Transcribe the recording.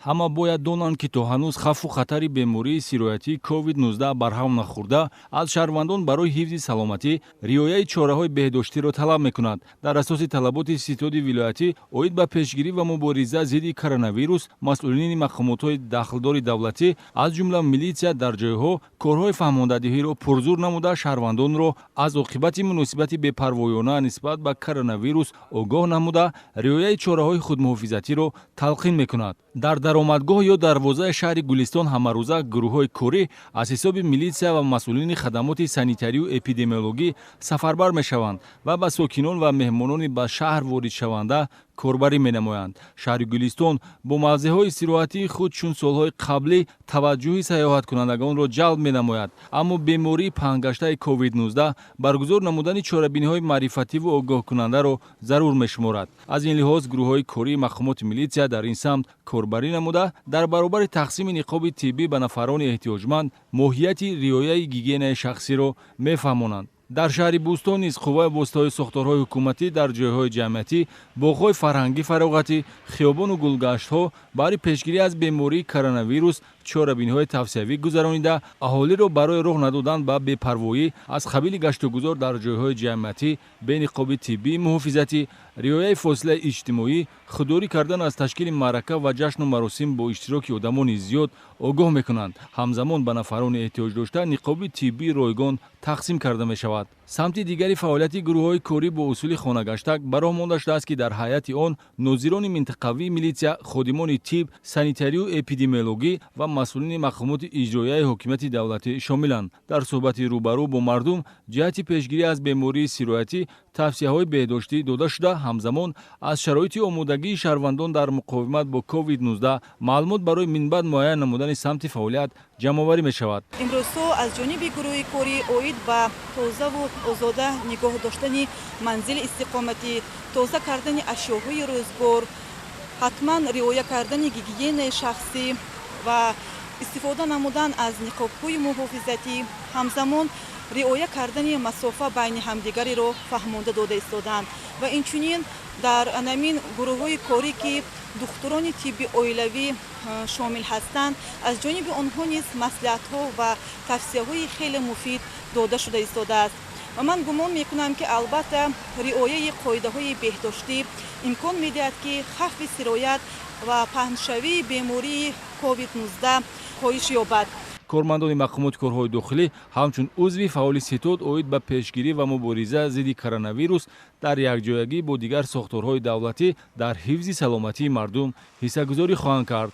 ҳама бояд донанд, ки то ҳанӯз хавфу хатари бемории сироятии COVID-19 барҳам нахӯрда, аз шаҳрвандон барои ҳифзи саломатӣ риояи чораҳои беҳдоштиро талаб мекунад. Дар асоси талаботи ситоди вилоятӣ оид ба пешгирӣ ва мубориза зидди коронавирус, масъулини мақомотҳои дахлдори давлатӣ, аз ҷумла милитсия дар ҷойҳо корҳои фаҳмондадиҳиро пурзур намуда, шаҳрвандонро аз оқибати муносибати бепарвоёна нисбат ба коронавирус огоҳ намуда, риояи чораҳои худмуҳофизатиро талқин мекунад. Дар даромадгоҳ ё дарвозаи шаҳри Гулистон ҳамарӯза гурӯҳҳои корӣ аз ҳисоби милитсия ва масъулини хадамоти санитарию эпидемиологӣ сафарбар мешаванд ва ба сокинон ва меҳмонони ба шаҳр воридшаванда корбарӣ менамоянд. Шаҳри Гулистон бо мавзеъҳои истироҳатии худ чун солҳои қаблӣ таваҷҷӯҳи сайёҳаткунандагонро ҷалб менамояд, аммо бемории паҳнгаштаи COVID-19 баргузор намудани чорабиниҳои маърифативу огоҳкунандаро зарур мешуморад. Аз ин лиҳоз гурӯҳҳои кории мақомоти милитсия дар ин самт корбарӣ намуда, дар баробари тақсими ниқоби тиббӣ ба нафарони эҳтиёҷманд моҳияти риояи гигиенаи шахсиро мефаҳмонанд. Дар шаҳри Бӯстон низ қувваи воситаҳои сохторҳои ҳукуматӣ дар ҷойҳои ҷамъиятӣ, боғҳои фарҳангӣ фароғатӣ, хиёбону гулгаштҳо барои пешгирӣ аз бемории коронавирус чорабиниҳои тавсиявӣ гузаронида, аҳолиро барои роҳ надодан ба бепарвоӣ аз қабили гаштугузор дар ҷойҳои ҷамъиятӣ бе ниқоби тиббии муҳофизатӣ, риояи фосилаи иҷтимоӣ, худдорӣ кардан аз ташкили маърака ва ҷашну маросим бо иштироки одамони зиёд огоҳ мекунанд. Ҳамзамон ба нафарони эҳтиёҷдошта ниқоби тиббии ройгон тақсим карда мешавад. самти дигари фаъолияти гурӯҳҳои корӣ бо усули хонагаштак ба роҳ монда шудааст, ки дар ҳайати он нозирони минтақавии милитсия, ходимони тиб, санитарию эпидемиологӣ ва масъулини мақомоти иҷроияи ҳокимияти давлатӣ шомиланд. Дар суҳбати рӯбарӯ бо мардум ҷиҳати пешгирӣ аз бемории сироятӣ тавсияҳои беҳдоштӣ дода шуда, ҳамзамон аз шароити омодагии шаҳрвандон дар муқовимат бо COVID-19 маълумот барои минбаъд муайян намудани самти фаъолият ҷамъоварӣ мешавад. имрӯзҳо аз ҷониби гурӯҳи корӣ оид ба тозаву озода нигоҳ доштани манзили истиқоматӣ, тоза кардани ашёҳои рӯзгор, ҳатман риоя кардани гигиенаи шахсӣ ва истифода намудан аз ниқобҳои муҳофизатӣ, ҳамзамон риоя кардани масофа байни ҳамдигареро фаҳмонда дода истоданд. Ва инчунин дар анамин гурӯҳҳои корӣ, ки духтурони тибби оилавӣ шомил ҳастанд, аз ҷониби онҳо низ маслиҳатҳо ва тавсияҳои хеле муфид дода шуда истодааст. ва ман гумон мекунам, ки албатта риояи қоидаҳои беҳдоштӣ имкон медиҳад, ки хавфи сироят ва паҳншавии бемории COVID-19 коҳиш ёбад. кормандони мақомоти корҳои дохилӣ ҳамчун узви фаъоли ситод оид ба пешгирӣ ва мубориза зидди коронавирус дар якҷоягӣ бо дигар сохторҳои давлатӣ дар ҳифзи саломатии мардум ҳиссагузорӣ хоҳанд кард.